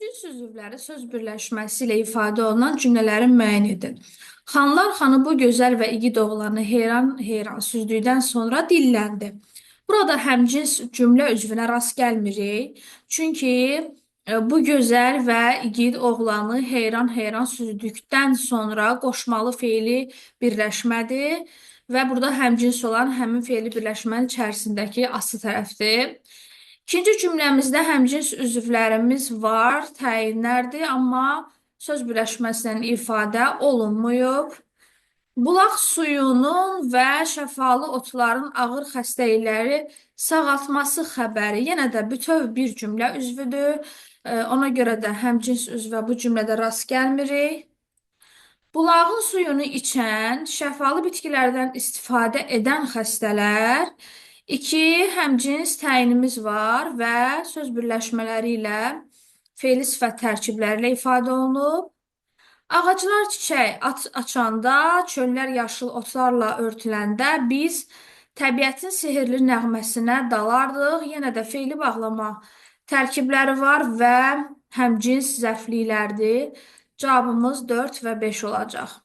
Cins üzvləri söz birləşməsi ilə ifadə olunan cümlələrin müəyyən edin. Xanlar xanı bu gözəl və igid oğlanı heyran süzdükdən sonra dilləndi. Burada həmcins cümlə üzvünə rast gəlmirik. Çünki bu gözəl və igid oğlanı heyran süzdükdən sonra qoşmalı feili birləşmədir və burada həmcins olan həmin feili birləşmənin içərisindəki aslı tərəfdir. İkinci cümləmizdə həmcins üzvlərimiz var, təyinlərdir, amma söz birləşməsindən ifadə olunmuyub. Bulaq suyunun və şəfalı otların ağır xəstəlikləri sağaltması xəbəri yenə də bütöv bir cümlə üzvüdür. Ona görə də həmcins üzvə bu cümlədə rast gəlmirik. Bulağın suyunu içən, şəfalı bitkilərdən istifadə edən xəstələr, iki həmcins təyinimiz var və söz birləşmələri ilə fe'li sifət tərkibləri ilə ifadə olunub. Ağaclar çiçək açanda, çöllər yaşıl otlarla örtüləndə biz təbiətin sehirli nəğməsinə dalardıq. Yenə də fe'li bağlama tərkibləri var və həmcins zərfliklərdir. Cavabımız 4 və 5 olacaq.